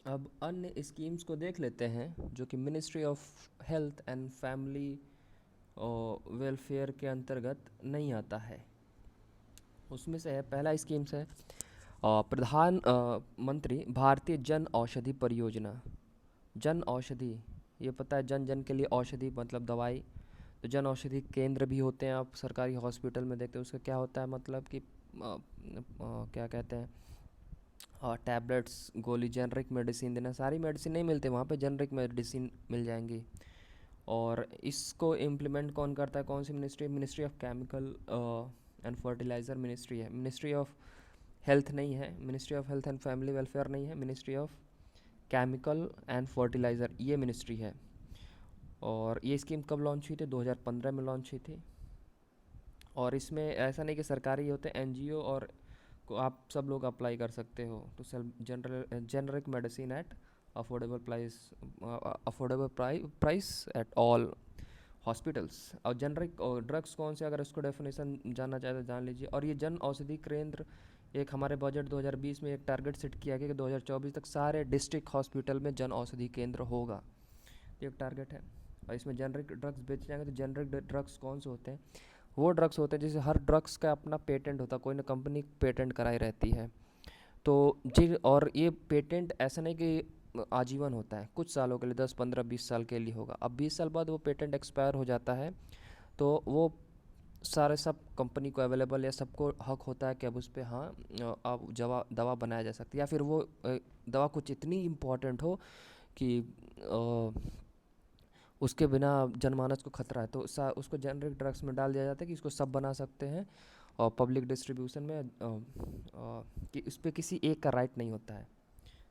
अब अन्य स्कीम्स को देख लेते हैं जो कि ministry of health and family welfare के अंतर्गत नहीं आता है। उसमें से है पहला स्कीम्स है प्रधान मंत्री भारतीय जन औषधि परियोजना। जन औषधि, ये पता है, जन जन के लिए औषधि मतलब दवाई। तो जन औषधि केंद्र भी होते हैं, आप सरकारी हॉस्पिटल में देखते हैं। उसका क्या होता है मतलब कि क्या कहते हैं, टैबलेट्स, गोली, जेनरिक मेडिसिन देना। सारी मेडिसिन नहीं मिलती वहाँ पे, जेनरिक मेडिसिन मिल जाएंगी। और इसको इम्प्लीमेंट कौन करता है, कौन सी ministry? Ministry of chemical and fertilizer ministry है। मिनिस्ट्री ऑफ हेल्थ नहीं है, ministry of health and family welfare नहीं है, ministry of chemical and fertilizer ये मिनिस्ट्री है। और ये स्कीम कब लॉन्च हुई थी? 2015 में लॉन्च हुई थी। और इसमें ऐसा नहीं कि सरकारी होते, एनजीओ और को आप सब लोग अप्लाई कर सकते हो। तो sell general generic medicine at affordable price, affordable price at all hospitals. और जेनरिक ड्रग्स कौन से, अगर उसको डेफिनेशन जानना चाहे तो जान लीजिए। और ये जन औषधि केंद्र एक हमारे बजट 2020 में एक टारगेट सेट किया गया कि 2024 तक सारे डिस्ट्रिक्ट हॉस्पिटल में जन औषधि केंद्र होगा। ये एक टारगेट है। और इसमें जेनरिक ड्रग्स बेचे जाएंगे। तो जेनरिक ड्रग्स कौन से होते हैं? वो ड्रग्स होते हैं जैसे हर ड्रग्स का अपना पेटेंट होता है, कोई ना कंपनी पेटेंट कराई रहती है। तो जी, और ये पेटेंट ऐसा नहीं कि आजीवन होता है, कुछ सालों के लिए, 10 15 20 साल के लिए होगा। अब 20 साल बाद वो पेटेंट एक्सपायर हो जाता है। तो वो सारे सब कंपनी को अवेलेबल या सबको हक होता है कि अब उस पर हाँ अब दवा बनाया जा सकती है। या फिर वो दवा कुछ इतनी इम्पोर्टेंट हो कि उसके बिना जनमानस को खतरा है, तो उसको जेनरिक ड्रग्स में डाल दिया जाता है कि इसको सब बना सकते हैं। और पब्लिक डिस्ट्रीब्यूशन में कि उस पर किसी एक का राइट नहीं होता है।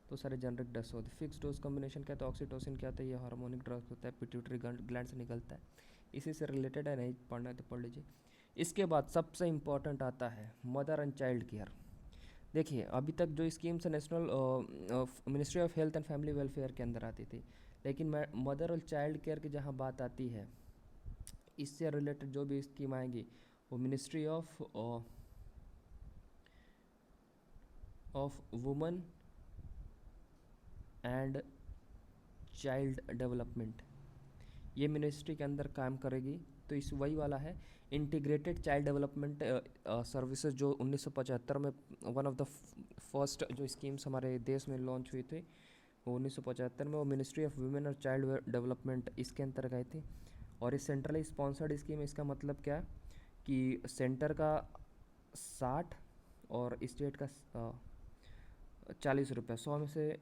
तो सारे जेनरिक ड्रग्स होते हैं। फिक्स डोज कॉम्बिनेशन क्या होता है? ऑक्सीटोसिन क्या होता है? ये हार्मोनिक ड्रग्स होता है, पिट्यूटरी ग्लैंड से निकलता है। इसी से रिलेटेड है, नहीं पढ़ना है तो पढ़ लीजिए। इसके बाद सबसे इम्पोर्टेंट आता है मदर एंड चाइल्ड केयर। देखिए, अभी तक जो schemes national ministry of health and family welfare के अंदर आती थी, लेकिन मैं मदर और चाइल्ड केयर की जहाँ बात आती है, इससे रिलेटेड जो भी स्कीम आएगी वो ministry of women and child development, ये मिनिस्ट्री के अंदर काम करेगी। तो इस वही वाला है, इंटीग्रेटेड चाइल्ड डेवलपमेंट सर्विसेज, जो 1975 में वन ऑफ द फर्स्ट जो स्कीम्स हमारे देश में लॉन्च हुई थी, वो 1975 में वो मिनिस्ट्री ऑफ वुमेन और चाइल्ड डेवलपमेंट इसके अंतर्गत आई थी। और इस सेंट्रली स्पॉन्सर्ड स्कीम, इसका मतलब क्या कि सेंटर का 60 और स्टेट का 40 रुपये, 100 में से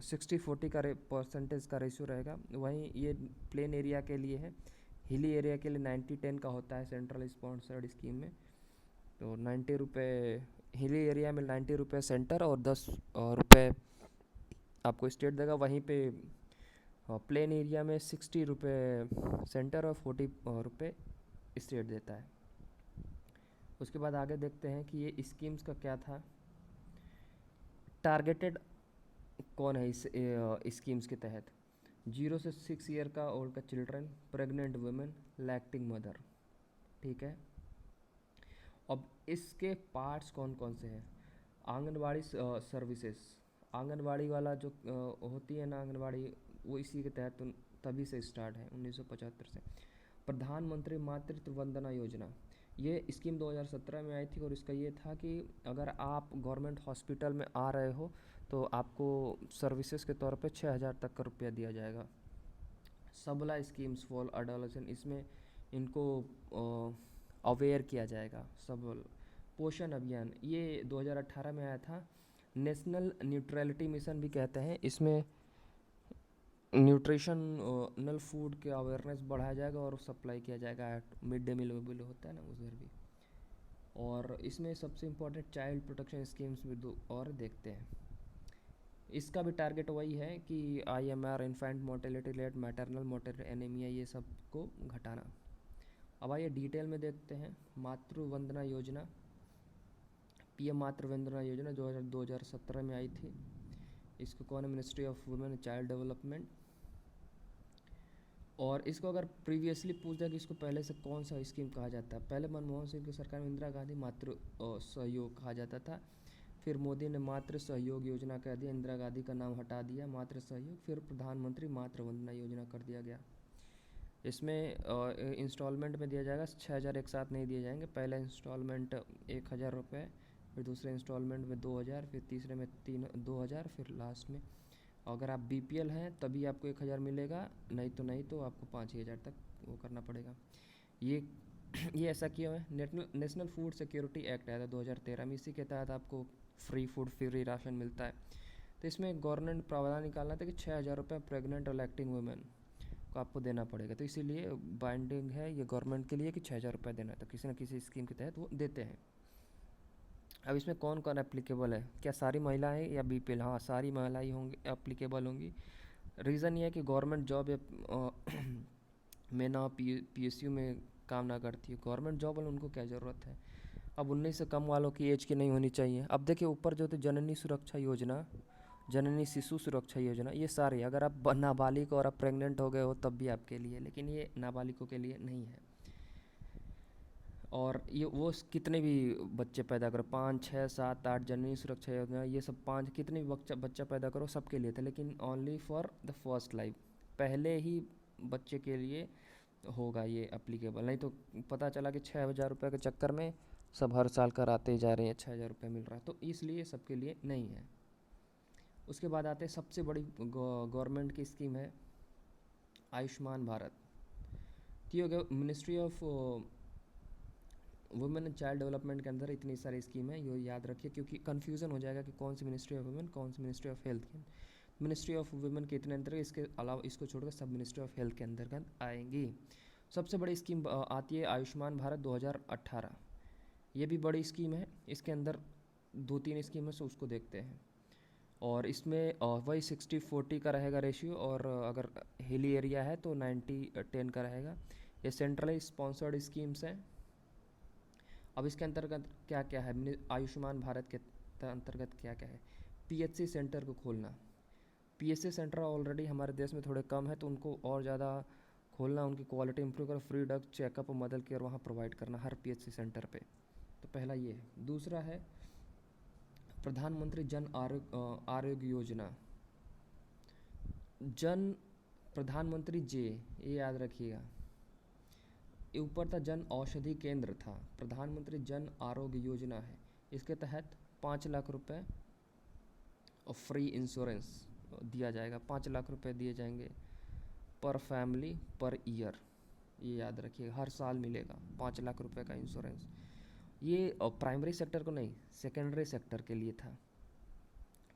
60-40 का परसेंटेज का रेशियो रहेगा। वहीं ये प्लेन एरिया के लिए है। हिली एरिया के लिए 90-10 का होता है सेंट्रल स्पॉन्सर्ड स्कीम में। तो 90 रुपये हिली एरिया में, 90 रुपये सेंटर और 10 रुपये आपको स्टेट देगा। वहीं पे प्लेन एरिया में 60 रुपये सेंटर और 40 रुपये स्टेट देता है। उसके बाद आगे देखते हैं कि ये स्कीम्स का क्या था। टारगेटेड कौन है इस स्कीम्स के तहत? 0 से 6 ईयर का ओल्ड का children, pregnant women, lactating mother. ठीक है। अब इसके पार्ट्स कौन कौन से हैं? आंगनवाड़ी सर्विसेज, आंगनवाड़ी वाला जो होती है ना आंगनवाड़ी, वो इसी के तहत तभी से स्टार्ट है, 1975 से। प्रधानमंत्री मातृत्व वंदना योजना, ये स्कीम 2017 में आई थी। और इसका ये था कि अगर आप गवर्नमेंट हॉस्पिटल में आ रहे हो तो आपको सर्विसेज के तौर पे 6,000 तक का रुपया दिया जाएगा। सबला स्कीम्स फॉर अडोलेसेंट, इसमें इनको अवेयर किया जाएगा। सबल पोषण अभियान, ये 2018 में आया था। नेशनल न्यूट्रलिटी मिशन भी कहते हैं। इसमें न्यूट्रिशनल फूड के अवेयरनेस बढ़ाया जाएगा और सप्लाई किया जाएगा। मिड डे मील भी होता है ना, उधर भी। और इसमें सबसे इम्पोर्टेंट चाइल्ड प्रोटेक्शन स्कीम्स भी दो और देखते हैं। इसका भी टारगेट वही है कि IMR, infant mortality rate, maternal mortality, anaemia, ये सब को घटाना। अब आइए डिटेल में देखते हैं। मातृ वंदना योजना, PM मातृ वंदना योजना 2017 में आई थी। इसको कौन है? Ministry of women and child development. और इसको अगर प्रीवियसली पूछ जाए कि इसको पहले से कौन सा स्कीम कहा जाता है, पहले मनमोहन सिंह की सरकार में इंदिरा गांधी मातृ सहयोग कहा जाता था। फिर मोदी ने मातृ सहयोग योजना कह दिया, इंदिरा गांधी का नाम हटा दिया, मातृ सहयोग, फिर प्रधानमंत्री मातृ वंदना योजना कर दिया गया। इसमें इंस्टॉलमेंट में दिया जाएगा 6,000 एक साथ नहीं दिए जाएंगे। पहला इंस्टॉलमेंट 1,000 रुपये, फिर दूसरे इंस्टॉलमेंट में 2,000, फिर तीसरे में 2,000, फिर लास्ट में अगर आप BPL हैं तभी आपको 1,000 मिलेगा, नहीं तो आपको 5,000 तक वो करना पड़ेगा। ये ये ऐसा क्यों है? नेशनल फूड सिक्योरिटी एक्ट आया था 2013 में, इसी के तहत आपको फ्री फूड, फ्री राशन मिलता है। तो इसमें गवर्नमेंट प्रावधान निकालना था कि 6,000 रुपये प्रेग्नेंट और लैक्टिंग वुमेन को आपको देना पड़ेगा। तो इसीलिए बाइंडिंग है ये गवर्नमेंट के लिए कि 6,000 रुपये देना है, तो किसी न किसी स्कीम के तहत वो देते हैं। अब इसमें कौन कौन एप्लीकेबल है? क्या सारी महिलाएं या BPL? हाँ, सारी महिलाएं होंगी, एप्लीकेबल होंगी। रीज़न ये है कि गवर्नमेंट जॉब में ना PSU में काम ना करती है। गवर्नमेंट जॉब वाले उनको क्या ज़रूरत है? अब 19 से कम वालों की एज की नहीं होनी चाहिए। अब देखिए ऊपर जो थे जननी सुरक्षा योजना, जननी शिशु सुरक्षा योजना, ये सारे अगर आप नाबालिग और आप प्रेग्नेंट हो गए हो तब भी आपके लिए, लेकिन ये नाबालिगों के लिए नहीं है। और ये वो कितने भी बच्चे पैदा करो, 5, 6, 7, 8 जननी सुरक्षा योजना, ये सब 5 कितने भी बच्चा पैदा करो सबके लिए था, लेकिन only for the first life, पहले ही बच्चे के लिए होगा ये एप्लीकेबल। नहीं तो पता चला कि 6,000 रुपये के चक्कर में सब हर साल कराते ही जा रहे हैं, 6,000 रुपये मिल रहा है, तो इसलिए सबके लिए नहीं है। उसके बाद आते हैं सबसे बड़ी गवर्नमेंट की स्कीम है आयुष्मान भारत। तो ये ministry of women and child development के अंदर इतनी सारी स्कीम है, ये याद रखिए, क्योंकि कन्फ्यूज़न हो जाएगा कि कौन सी मिनिस्ट्री ऑफ वुमेन, कौन सी मिनिस्ट्री ऑफ हेल्थ की। मिनिस्ट्री ऑफ वुमेन के इतने अंतर्गत, इसके अलावा इसको छोड़कर सब मिनिस्ट्री ऑफ हेल्थ के अंतर्गत आएंगी। सबसे बड़ी स्कीम आती है आयुष्मान भारत 2018। ये भी बड़ी स्कीम है, इसके अंदर 2-3 स्कीम है, सो उसको देखते हैं। और इसमें वही 60-40 का रहेगा रेशियो, और अगर हिली एरिया है तो 90-10 का रहेगा। ये सेंट्रली स्पॉन्सर्ड स्कीम्स हैं। अब इसके अंतर्गत क्या क्या है? आयुष्मान भारत के अंतर्गत क्या क्या है? PHC सेंटर को खोलना। PHC सेंटर ऑलरेडी हमारे देश में थोड़े कम है, तो उनको और ज़्यादा खोलना, उनकी क्वालिटी इंप्रूव कर, फ्री ड्रग चेकअप और मदद केयर वहाँ प्रोवाइड करना हर PHC सेंटर पे। तो पहला ये है। दूसरा है प्रधानमंत्री जन आरोग्य योजना, जन प्रधानमंत्री ये याद रखिएगा। ये ऊपर था जन औषधि केंद्र था, प्रधानमंत्री जन आरोग्य योजना है। इसके तहत 5 लाख रुपए और फ्री इंश्योरेंस दिया जाएगा। 5 लाख रुपए दिए जाएंगे पर फैमिली पर ईयर, ये याद रखिए, हर साल मिलेगा 5 लाख रुपए का इंश्योरेंस। ये प्राइमरी सेक्टर को नहीं, सेकेंडरी सेक्टर के लिए था।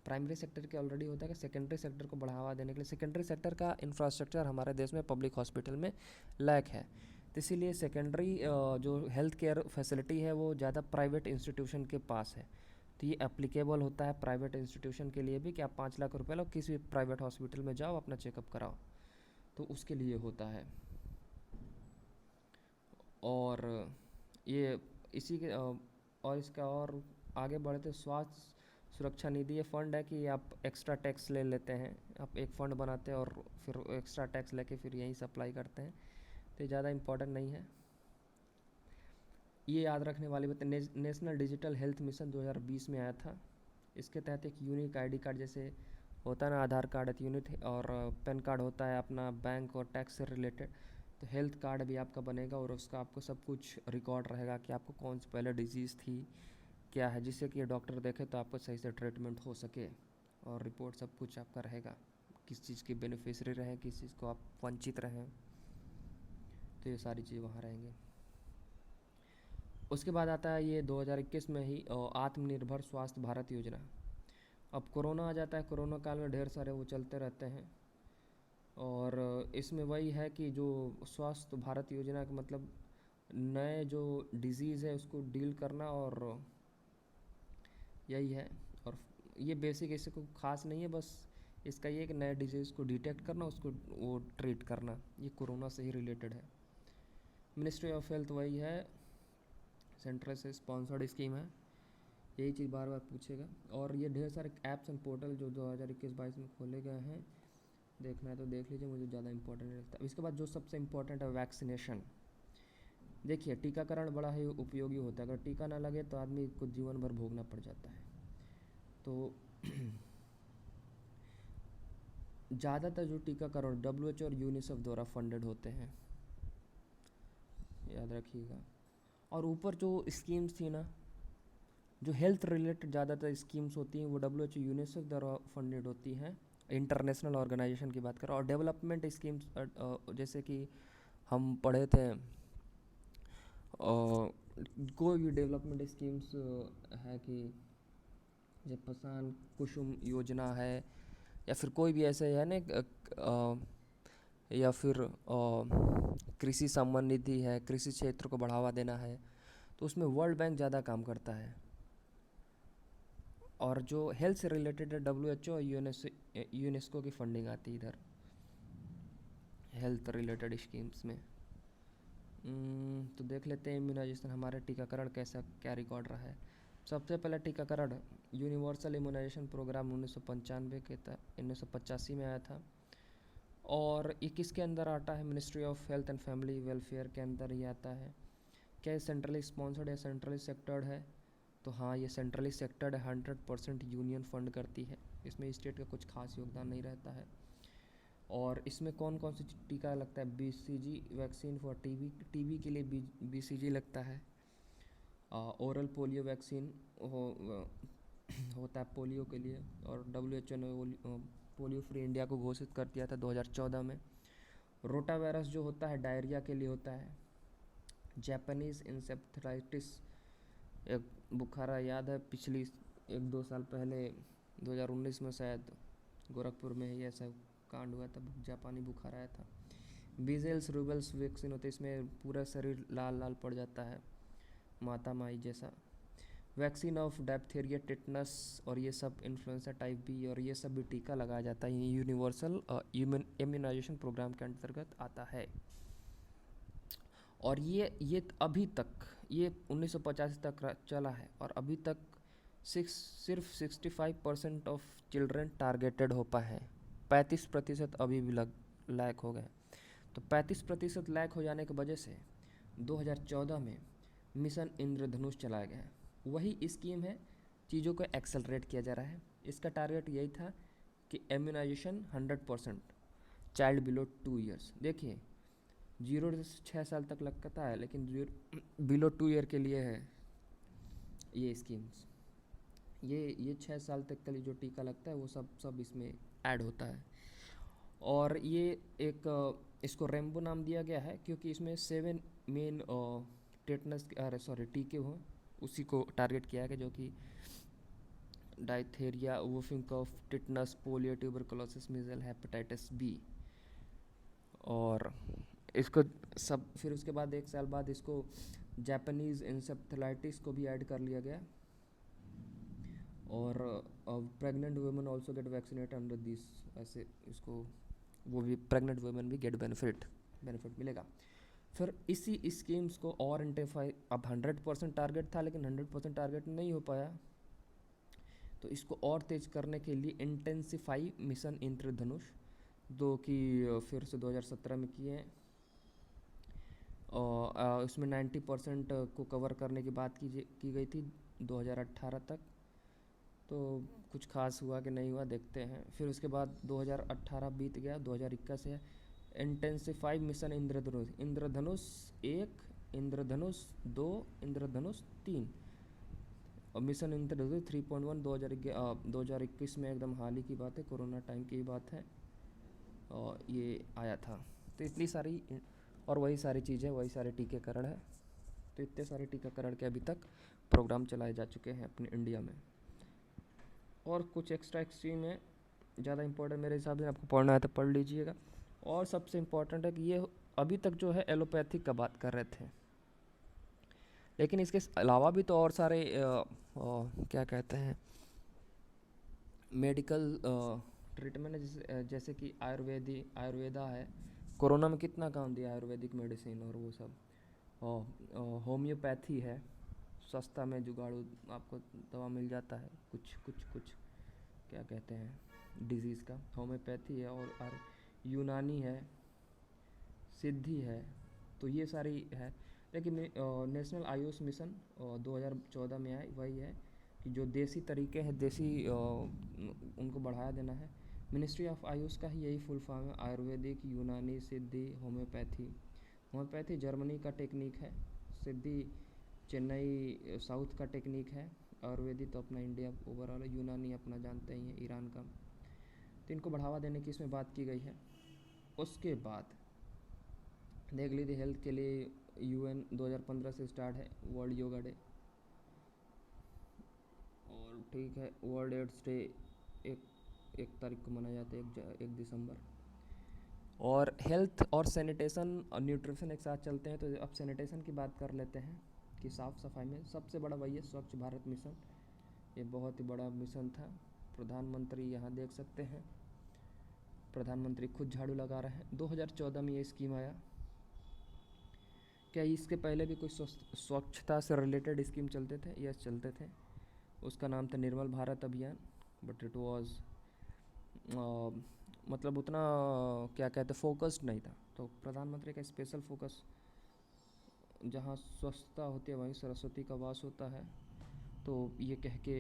प्राइमरी सेक्टर के ऑलरेडी होता है कि सेकेंडरी सेक्टर को बढ़ावा देने के लिए। सेकेंडरी सेक्टर का इंफ्रास्ट्रक्चर हमारे देश में पब्लिक हॉस्पिटल में लैक है, तो इसीलिए सेकेंडरी जो हेल्थ केयर फैसिलिटी है वो ज़्यादा प्राइवेट इंस्टीट्यूशन के पास है। तो ये एप्लीकेबल होता है प्राइवेट इंस्टीट्यूशन के लिए भी कि आप 5 लाख रुपए लो, किसी प्राइवेट हॉस्पिटल में जाओ, अपना चेकअप कराओ, तो उसके लिए होता है। और ये इसी के और इसका और आगे बढ़ते स्वास्थ्य सुरक्षा निधि, ये फंड है कि आप एक्स्ट्रा टैक्स ले लेते हैं, आप एक फ़ंड बनाते हैं और फिर एक्स्ट्रा टैक्स लेके फिर यहीं सप्लाई करते हैं, तो ज़्यादा इम्पोर्टेंट नहीं है। ये याद रखने वाली बात, नेशनल डिजिटल हेल्थ मिशन 2020 में आया था। इसके तहत एक यूनिक ID कार्ड जैसे होता है ना, आधार कार्ड है यूनिट, और पैन कार्ड होता है अपना बैंक और टैक्स से रिलेटेड, तो हेल्थ कार्ड भी आपका बनेगा और उसका आपको सब कुछ रिकॉर्ड रहेगा कि आपको कौन सी पहले डिजीज़ थी, क्या है, जिससे कि डॉक्टर देखे तो आपको सही से ट्रीटमेंट हो सके, और रिपोर्ट सब कुछ आपका रहेगा, किस चीज़ की बेनिफिशरी रहें, किस चीज़ को आप वंचित रहें, तो ये सारी चीज़ वहाँ रहेंगी। उसके बाद आता है ये 2021 में ही आत्मनिर्भर स्वास्थ्य भारत योजना। अब कोरोना आ जाता है, कोरोना काल में ढेर सारे वो चलते रहते हैं, और इसमें वही है कि जो स्वास्थ्य भारत योजना का मतलब नए जो डिजीज़ है उसको डील करना, और यही है। और ये बेसिक, ऐसे कोई ख़ास नहीं है, बस इसका ये कि नए डिजीज़ को डिटेक्ट करना, उसको वो ट्रीट करना, ये कोरोना से ही रिलेटेड है। मिनिस्ट्री ऑफ हेल्थ वही है, सेंट्रल से स्पॉन्सर्ड स्कीम है, यही चीज़ बार बार पूछेगा। और ये ढेर सारे ऐप्स एंड पोर्टल जो 2021-22 में खोले गए हैं, देखना है तो देख लीजिए, मुझे ज़्यादा इंपॉर्टेंट नहीं लगता। इसके बाद जो सबसे इम्पोर्टेंट है वैक्सीनेशन। देखिए टीकाकरण बड़ा ही उपयोगी होता है, अगर टीका ना लगे तो आदमी को जीवन भर भोगना पड़ जाता है। तो ज़्यादातर जो टीकाकरण WHO और यूनिसेफ द्वारा फंडेड होते हैं, याद रखिएगा। और ऊपर जो स्कीम्स थी ना, जो हेल्थ रिलेटेड ज़्यादातर स्कीम्स होती हैं वो WHO यूनिसेफ द्वारा फंडेड होती हैं, इंटरनेशनल ऑर्गेनाइजेशन की बात करें। और डेवलपमेंट स्कीम्स जैसे कि हम पढ़े थे, कोई भी डेवलपमेंट स्कीम्स है कि जैसे पसान कुसुम योजना है, या फिर कोई भी ऐसे है ना, या फिर कृषि सम्मान निधि है, कृषि क्षेत्र को बढ़ावा देना है, तो उसमें वर्ल्ड बैंक ज़्यादा काम करता है। और जो हेल्थ से रिलेटेड है, WHO और यूनेस्को की फंडिंग आती है इधर हेल्थ रिलेटेड स्कीम्स में। तो देख लेते हैं इम्यूनाइजेशन, हमारे टीकाकरण कैसा क्या रिकॉर्ड रहा है। सबसे पहले टीकाकरण यूनिवर्सल इम्यूनाइजेशन प्रोग्राम 1995 के 1985 में आया था। और ये किसके अंदर आता है? Ministry of health and family welfare के अंदर ही आता है। क्या ये सेंट्रली स्पॉन्सर्ड या सेंट्रली सेक्टर्ड है? तो हाँ, ये सेंट्रली सेक्टर्ड है, 100% यूनियन फंड करती है, इसमें स्टेट का कुछ खास योगदान नहीं रहता है। और इसमें कौन कौन सी टीका लगता है? BCG वैक्सीन फॉर टीबी के लिए BCG लगता है। ओरल पोलियो वैक्सीन होता है पोलियो के लिए। और WHO ने पोलियो फ्री इंडिया को घोषित कर दिया था 2014 में। रोटा वायरस जो होता है डायरिया के लिए होता है। जापानीज़ इंसेफ्लाइटिस एक बुखारा, याद है पिछली 1-2 साल पहले 2019 में शायद गोरखपुर में ही ऐसा कांड हुआ था, जापानी बुखार आया था। बीजेल्स रूबल्स वैक्सीन होती है, इसमें पूरा शरीर लाल लाल पड़ जाता है, माता माई जैसा। वैक्सीन ऑफ डायप्थेरिया, टिटनस और ये सब, इन्फ्लुएंजा टाइप B और ये सब भी टीका लगाया जाता है। ये यूनिवर्सल इम्यूनाइजेशन प्रोग्राम के अंतर्गत आता है। और ये अभी तक ये 1985 तक चला है, और अभी तक सिर्फ 65% ऑफ चिल्ड्रन टारगेटेड हो पाए हैं। 35% अभी भी लैक हो गए। तो 35% लैक हो जाने की वजह से 2014 में मिशन इंद्रधनुष चलाया गया है। वही स्कीम है, चीज़ों को एक्सेलरेट किया जा रहा है। इसका टारगेट यही था कि इम्यूनाइजेशन 100% चाइल्ड बिलो 2 ईयर्स। देखिए 0 से 6 साल तक लगता है, लेकिन बिलो 2 ईयर के लिए है ये स्कीम्स। ये 6 साल तक के लिए जो टीका लगता है वो सब इसमें ऐड होता है। और ये एक इसको रेम्बो नाम दिया गया है क्योंकि इसमें 7 मेन टीके हों, उसी को टारगेट किया गया, जो कि diphtheria, whooping cough, tetanus, polio, tuberculosis, measles, hepatitis B। और इसको सब फिर उसके बाद 1 साल बाद इसको जापानीज़ इंसेफ्लाइटिस को भी ऐड कर लिया गया। और pregnant women also get vaccinate under this, ऐसे इसको वो भी प्रेग्नेंट वुमेन भी गेट बेनिफिट मिलेगा। फिर इसी स्कीम्स को और इंटेंसिफाई, अब 100% टारगेट था लेकिन 100% टारगेट नहीं हो पाया, तो इसको और तेज करने के लिए इंटेंसिफाई मिशन इंद्रधनुष, जो कि फिर से 2017 में किए हैं। और उसमें 90% को कवर करने की बात की गई थी 2018 तक। तो कुछ खास हुआ कि नहीं हुआ, देखते हैं। फिर उसके बाद 2018 बीत गया, 2021 है। इंटेंसिफाई मिशन इंद्रधनुष 1, इंद्रधनुष 2, इंद्रधनुष 3 और मिशन इंद्रधनुष 3.1 2021 में, एकदम हाल ही की बात है, कोरोना टाइम की बात है, और ये आया था। तो इतनी सारी और वही सारी चीज़ें, वही सारे टीकाकरण है। तो इतने सारे टीकाकरण के अभी तक प्रोग्राम चलाए जा चुके हैं अपने इंडिया में। और कुछ एक्स्ट्रा एक्सट्रीम है, ज़्यादा इंपॉर्टेंट मेरे हिसाब से आपको पढ़ना है तो पढ़ लीजिएगा। और सबसे इम्पॉर्टेंट है कि ये अभी तक जो है एलोपैथिक का बात कर रहे थे, लेकिन इसके अलावा भी तो और सारे क्या कहते हैं मेडिकल ट्रीटमेंट है, जैसे कि आयुर्वेदा है। कोरोना में कितना काम दिया आयुर्वेदिक मेडिसिन और वो सब। होम्योपैथी है, सस्ता में जुगाड़ू आपको दवा मिल जाता है, कुछ क्या कहते हैं डिजीज़ का, होम्योपैथी है। और यूनानी है, सिद्धि है, तो ये सारी है। लेकिन नेशनल आयुष मिशन 2014 में आई, वही है कि जो देसी तरीके हैं, देसी उनको बढ़ाया देना है। मिनिस्ट्री ऑफ आयुष का ही यही फुल फॉर्म है, आयुर्वेदिक, यूनानी, सिद्धि, होम्योपैथी। होम्योपैथी जर्मनी का टेक्निक है, सिद्धि चेन्नई साउथ का टेक्निक है, आयुर्वेदिक तो अपना इंडिया ओवरऑल है, यूनानी अपना जानते ही हैं ईरान का। तो इनको बढ़ावा देने की इसमें बात की गई है। उसके बाद देख लीजिए, हेल्थ के लिए यूएन 2015 से स्टार्ट है वर्ल्ड योगा डे। और ठीक है, वर्ल्ड एड्स डे एक 1 तारीख को मनाया जाता है, 1 दिसंबर। और हेल्थ और सैनिटेशन और न्यूट्रिशन एक साथ चलते हैं, तो अब सैनिटेशन की बात कर लेते हैं कि साफ़ सफाई में सबसे बड़ा वही है, स्वच्छ भारत मिशन। ये बहुत ही बड़ा मिशन था। प्रधानमंत्री यहाँ देख सकते हैं, प्रधानमंत्री खुद झाड़ू लगा रहे हैं। 2014 में ये स्कीम आया। क्या इसके पहले भी कोई स्वच्छता से रिलेटेड स्कीम चलते थे? यस, चलते थे। उसका नाम था निर्मल भारत अभियान, बट इट वाज मतलब उतना क्या कहते फोकस्ड नहीं था। तो प्रधानमंत्री का स्पेशल फोकस, जहाँ स्वच्छता होती है वहीं सरस्वती का वास होता है, तो ये कह के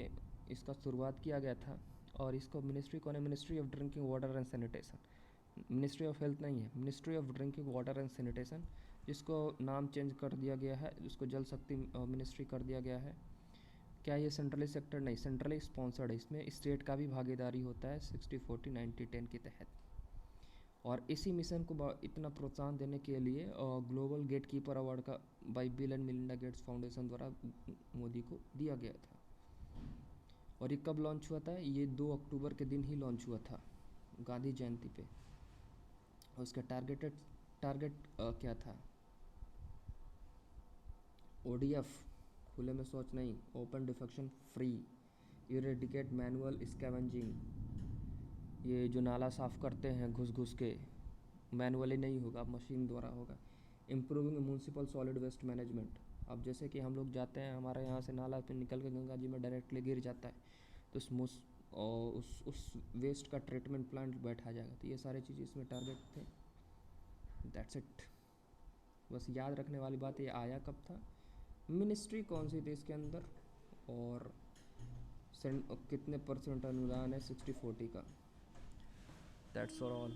इसका शुरुआत किया गया था। और इसको मिनिस्ट्री कौन है? Ministry of drinking water and sanitation. Ministry of health नहीं है, ministry of drinking water and sanitation, जिसको नाम चेंज कर दिया गया है, जिसको जल शक्ति मिनिस्ट्री कर दिया गया है। क्या ये सेंट्रली सेक्टर? नहीं, सेंट्रली स्पॉन्सर्ड है। इसमें स्टेट का भी भागीदारी होता है 60-40-90-10 के तहत। और इसी मिशन को इतना प्रोत्साहन देने के लिए ग्लोबल गेट कीपर अवार्ड का by bill and Melinda Gates foundation द्वारा मोदी को दिया गया था। और ये कब लॉन्च हुआ था? ये 2 अक्टूबर के दिन ही लॉन्च हुआ था, गांधी जयंती पे। और उसका टारगेट क्या था? ODF, खुले में शौच नहीं, open defection free, eradicate manual scavenging. ये जो नाला साफ़ करते हैं घुस घुस के, मैनुअली नहीं होगा, मशीन द्वारा होगा। Improving municipal solid waste management. अब जैसे कि हम लोग जाते हैं, हमारे यहाँ से नाला पे निकल के गंगा जी में डायरेक्टली गिर जाता है, तो उस वेस्ट का ट्रीटमेंट प्लांट बैठा जाएगा। तो ये सारी चीज़ इसमें टारगेट थे। That's it. बस याद रखने वाली बात, ये आया कब था, मिनिस्ट्री कौन सी थी इसके अंदर, और कितने % अनुदान है 60-40 का। That's for all.